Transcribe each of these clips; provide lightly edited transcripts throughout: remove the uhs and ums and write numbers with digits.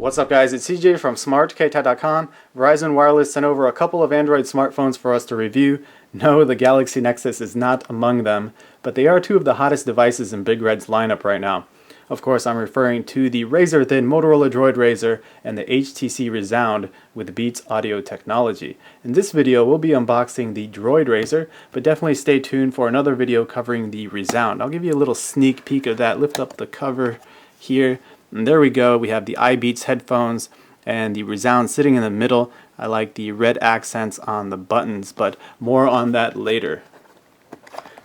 What's up guys, it's CJ from smartktat.com. Verizon Wireless sent over a couple of Android smartphones for us to review. No, the Galaxy Nexus is not among them, but they are two of the hottest devices in Big Red's lineup right now. Of course, I'm referring to the razor-thin Motorola DROID RAZR and the Htc Resound with Beats audio technology. In this video, we'll be unboxing the DROID RAZR, but definitely stay tuned for another video covering the Resound. I'll give you a little sneak peek of that. Lift up the cover here. And there we go, we have the iBeats headphones and the Resound sitting in the middle. I like the red accents on the buttons, but more on that later.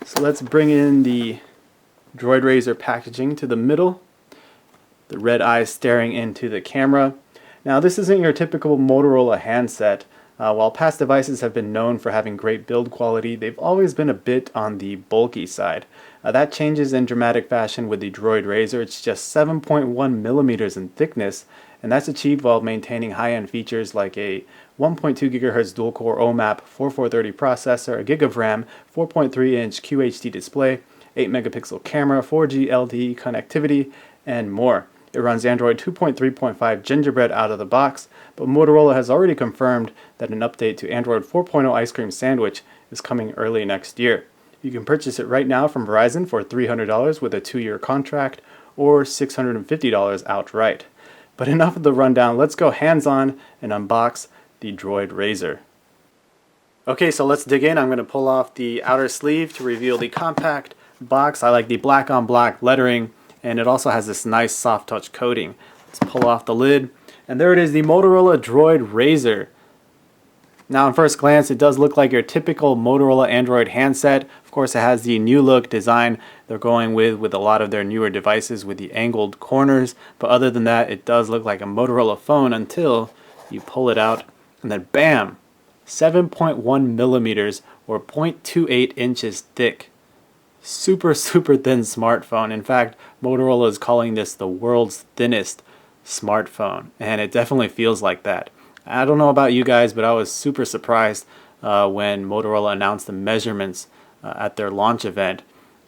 So let's bring in the DROID RAZR packaging to the middle. The red eyes staring into the camera. Now this isn't your typical Motorola handset. While past devices have been known for having great build quality, they've always been a bit on the bulky side. That changes in dramatic fashion with the DROID RAZR. It's just 7.1 millimeters in thickness, and that's achieved while maintaining high-end features like a 1.2 GHz dual-core OMAP 4430 processor, a gig of RAM, 4.3-inch QHD display, 8 megapixel camera, 4G LTE connectivity, and more. It runs Android 2.3.5 Gingerbread out of the box, but Motorola has already confirmed that an update to Android 4.0 Ice Cream Sandwich is coming early next year. You can purchase it right now from Verizon for $300 with a 2-year contract or $650 outright. But enough of the rundown, let's go hands-on and unbox the DROID RAZR. Okay, so let's dig in. I'm going to pull off the outer sleeve to reveal the compact box. I like the black on black lettering, and it also has this nice soft touch coating. Let's pull off the lid, and there it is, the Motorola DROID RAZR. Now, on first glance, it does look like your typical Motorola Android handset. Of course, it has the new look design they're going with a lot of their newer devices with the angled corners. But other than that, it does look like a Motorola phone until you pull it out, and then bam! 7.1 millimeters or 0.28 inches thick. Super thin smartphone. In fact, Motorola is calling this the world's thinnest smartphone, and it definitely feels like that. I don't know about you guys, but I was super surprised when Motorola announced the measurements at their launch event,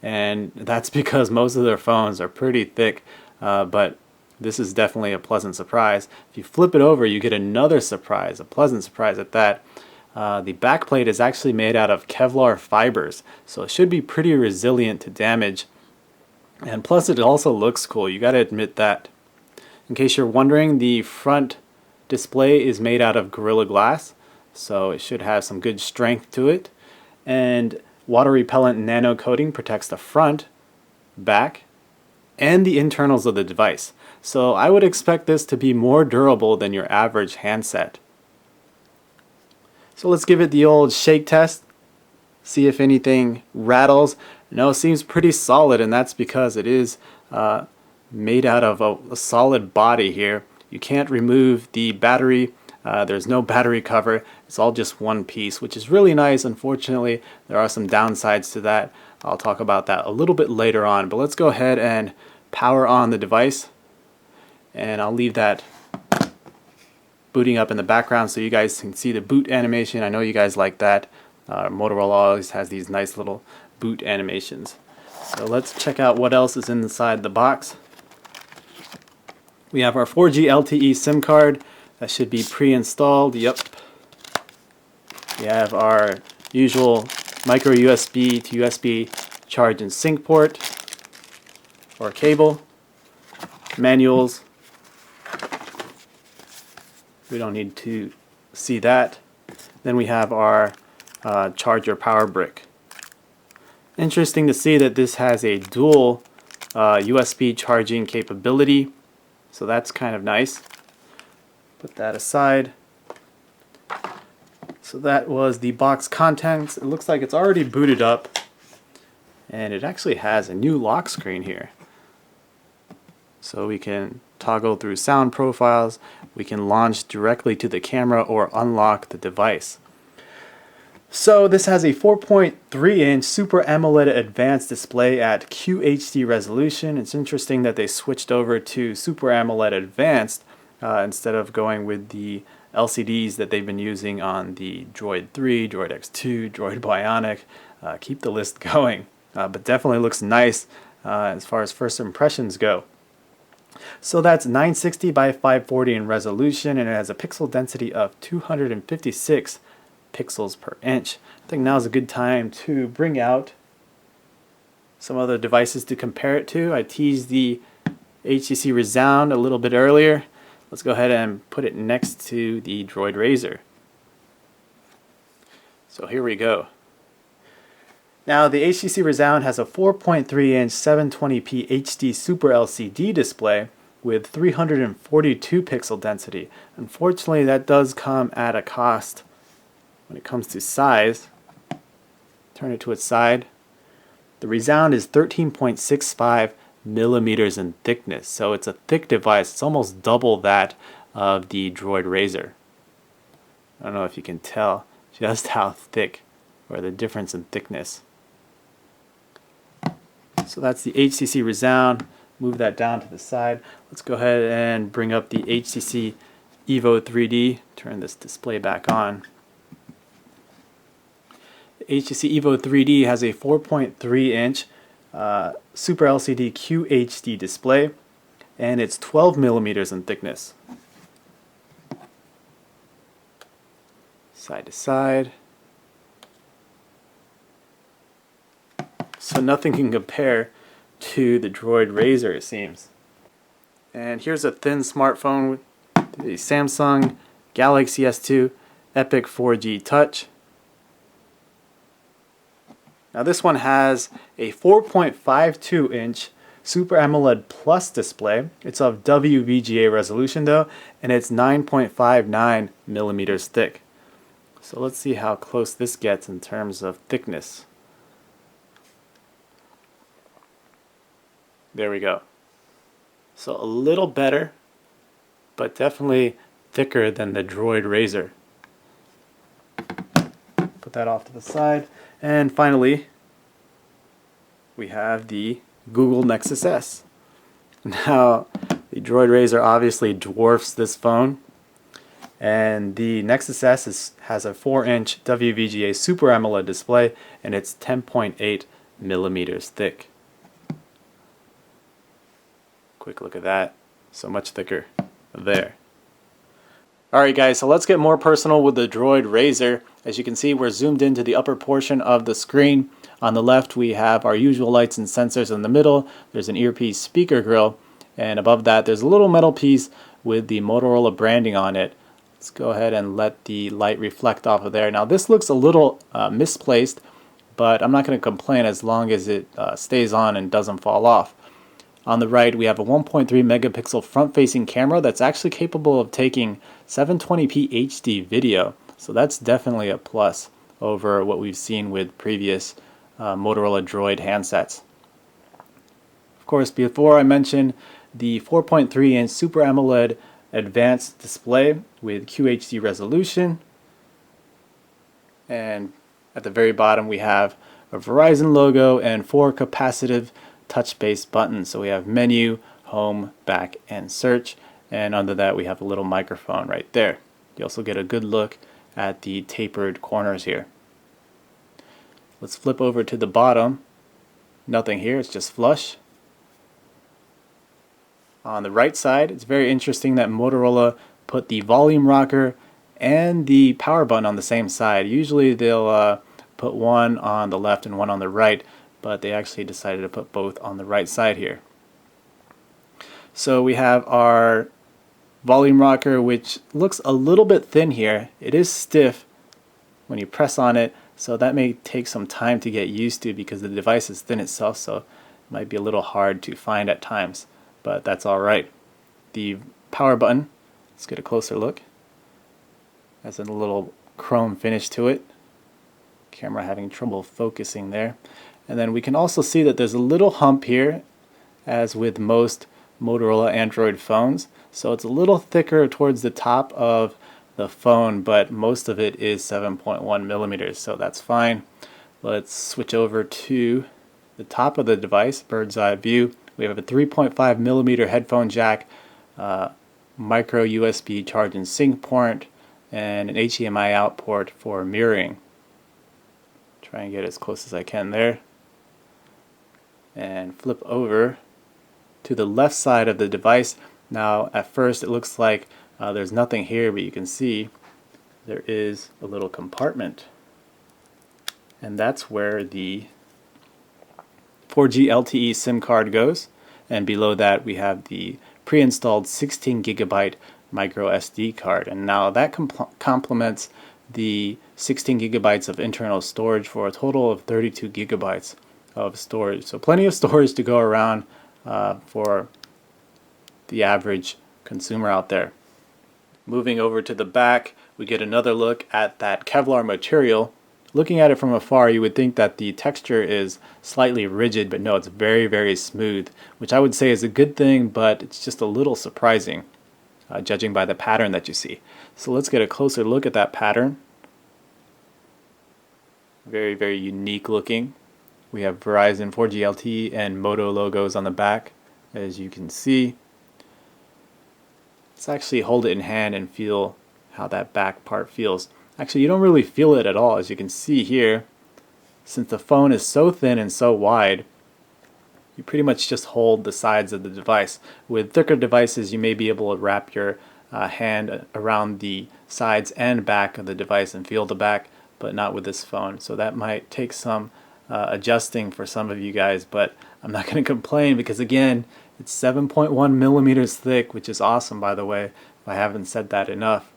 and that's because most of their phones are pretty thick, but this is definitely a pleasant surprise. If you flip it over, you get another surprise, a pleasant surprise at that. The backplate is actually made out of Kevlar fibers, so it should be pretty resilient to damage, and plus it also looks cool, you gotta admit that. In case you're wondering, the front display is made out of Gorilla Glass, so it should have some good strength to it, and water repellent nano coating protects the front, back, and the internals of the device. So I would expect this to be more durable than your average handset. So let's give it the old shake test, see if anything rattles. No, it seems pretty solid, and that's because it is made out of a solid body here. You can't remove the battery. There's no battery cover. It's all just one piece, which is really nice. Unfortunately, there are some downsides to that. I'll talk about that a little bit later on. But let's go ahead and power on the device. And I'll leave that booting up in the background so you guys can see the boot animation. I know you guys like that. Motorola always has these nice little boot animations. So let's check out what else is inside the box. We have our 4G LTE SIM card that should be pre-installed. Yep. We have our usual micro USB to USB charge and sync port or cable. Manuals. We don't need to see that. Then we have our charger power brick. Interesting to see that this has a dual USB charging capability. So that's kind of nice. Put that aside. So that was the box contents. It looks like it's already booted up, and it actually has a new lock screen here. So we can toggle through sound profiles, we can launch directly to the camera or unlock the device. So this has a 4.3-inch Super AMOLED Advanced display at QHD resolution. It's interesting that they switched over to Super AMOLED Advanced instead of going with the LCDs that they've been using on the DROID 3, DROID X2, DROID Bionic. Keep the list going, but definitely looks nice as far as first impressions go. So that's 960 by 540 in resolution, and it has a pixel density of 256 pixels per inch. I think now is a good time to bring out some other devices to compare it to. I teased the HTC Resound a little bit earlier. Let's go ahead and put it next to the DROID RAZR. So here we go. Now the HTC Resound has a 4.3-inch 720p HD Super LCD display with 342 pixel density. Unfortunately, that does come at a cost when it comes to size. Turn it to its side. The Resound is 13.65 millimeters in thickness, so it's a thick device. It's almost double that of the DROID RAZR. I don't know if you can tell just how thick, or the difference in thickness. So that's the HTC Resound. Move that down to the side. Let's go ahead and bring up the HTC Evo 3D. Turn this display back on. The HTC Evo 3D has a 4.3-inch Super LCD QHD display, and it's 12 millimeters in thickness. Side to side. So nothing can compare to the DROID RAZR, it seems. And here's a thin smartphone with the Samsung Galaxy S2 Epic 4G Touch. Now this one has a 4.52-inch Super AMOLED Plus display. It's of WVGA resolution though, and it's 9.59 millimeters thick. So let's see how close this gets in terms of thickness. There we go. So a little better, but definitely thicker than the DROID RAZR. Put that off to the side. And finally, we have the Google Nexus S. Now, the DROID RAZR obviously dwarfs this phone, and the Nexus S has a 4-inch WVGA Super AMOLED display, and it's 10.8 millimeters thick. Quick look at that. So much thicker there. Alright guys, so let's get more personal with the DROID RAZR. As you can see, we're zoomed into the upper portion of the screen. On the left we have our usual lights and sensors. In the middle there's an earpiece speaker grill, and above that there's a little metal piece with the Motorola branding on it. Let's go ahead and let the light reflect off of there. Now this looks a little misplaced, but I'm not going to complain as long as it stays on and doesn't fall off. On the right we have a 1.3 megapixel front-facing camera that's actually capable of taking 720p HD video, so that's definitely a plus over what we've seen with previous Motorola DROID handsets. Of course, before I mentioned the 4.3-inch Super AMOLED advanced display with QHD resolution, and at the very bottom we have a Verizon logo and 4 capacitive touch-based buttons. So we have menu, home, back, and search, and under that we have a little microphone right there. You also get a good look at the tapered corners here. Let's flip over to the bottom. Nothing here, it's just flush. On the right side, it's very interesting that Motorola put the volume rocker and the power button on the same side. Usually they'll put one on the left and one on the right, but they actually decided to put both on the right side here. So we have our volume rocker, which looks a little bit thin here. It is stiff when you press on it, so that may take some time to get used to because the device is thin itself, so it might be a little hard to find at times, but that's alright. The power button, let's get a closer look. Has a little chrome finish to it. Camera having trouble focusing there. And then we can also see that there's a little hump here, as with most Motorola Android phones. So it's a little thicker towards the top of the phone, but most of it is 7.1 millimeters, so that's fine. Let's switch over to the top of the device, bird's eye view. We have a 3.5 millimeter headphone jack, micro USB charge and sync port, and an HDMI out port for mirroring. Try and get as close as I can there. And flip over to the left side of the device. Now at first it looks like there's nothing here, but you can see there is a little compartment, and that's where the 4G LTE SIM card goes, and below that we have the pre-installed 16 gigabyte micro SD card, and now that complements the 16 gigabytes of internal storage for a total of 32 gigabytes of storage. So plenty of storage to go around for the average consumer out there. Moving over to the back, we get another look at that Kevlar material. Looking at it from afar, you would think that the texture is slightly rigid, but no, it's very, very smooth, which I would say is a good thing, but it's just a little surprising, judging by the pattern that you see. So let's get a closer look at that pattern. Very, very unique looking. We have Verizon 4G LTE and Moto logos on the back, as you can see. Let's actually hold it in hand and feel how that back part feels. Actually, you don't really feel it at all, as you can see here. Since the phone is so thin and so wide, you pretty much just hold the sides of the device. With thicker devices, you may be able to wrap your hand around the sides and back of the device and feel the back, but not with this phone. So that might take some adjusting for some of you guys, but I'm not going to complain because, again, it's 7.1 millimeters thick, which is awesome, by the way, if I haven't said that enough.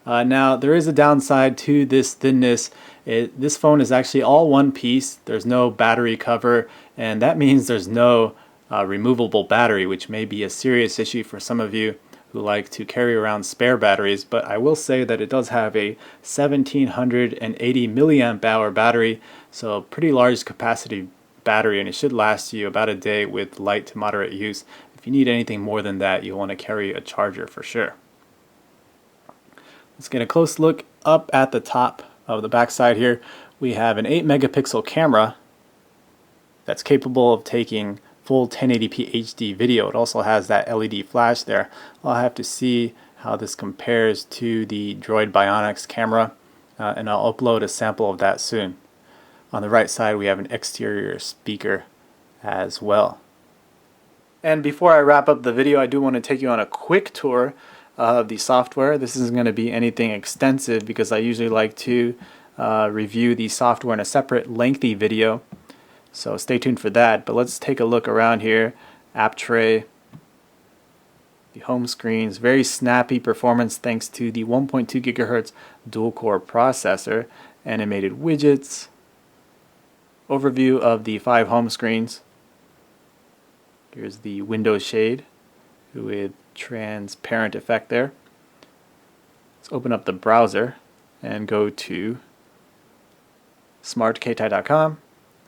Now, there is a downside to this thinness. This phone is actually all one piece. There's no battery cover, and that means there's no removable battery, which may be a serious issue for some of you who like to carry around spare batteries. But I will say that it does have a 1780 milliamp hour battery, so a pretty large capacity battery, and it should last you about a day with light to moderate use. If you need anything more than that, you'll want to carry a charger for sure. Let's get a close look up at the top of the back side here. We have an 8 megapixel camera that's capable of taking full 1080p HD video. It also has that LED flash there. I'll have to see how this compares to the Droid Bionics camera, and I'll upload a sample of that soon. On the right side we have an exterior speaker as well. And before I wrap up the video, I do want to take you on a quick tour of the software. This isn't going to be anything extensive because I usually like to review the software in a separate lengthy video, so stay tuned for that. But let's take a look around here. App tray, the home screens, very snappy performance thanks to the 1.2 gigahertz dual core processor. Animated widgets, overview of the 5 home screens. Here's the window shade with transparent effect there. Let's open up the browser and go to smartkt.com.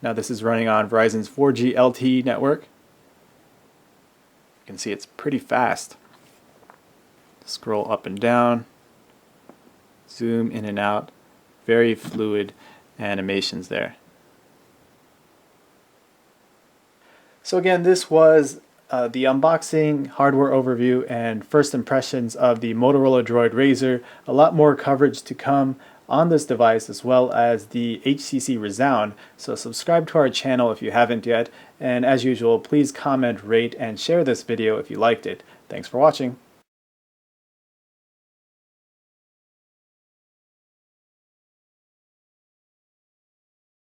Now this is running on Verizon's 4G LTE network. You can see it's pretty fast. Scroll up and down, zoom in and out, very fluid animations there. So again, this was the unboxing, hardware overview, and first impressions of the Motorola DROID RAZR. A lot more coverage to come on this device, as well as the HTC Resound. So subscribe to our channel if you haven't yet, and as usual, please comment, rate, and share this video if you liked it. Thanks for watching.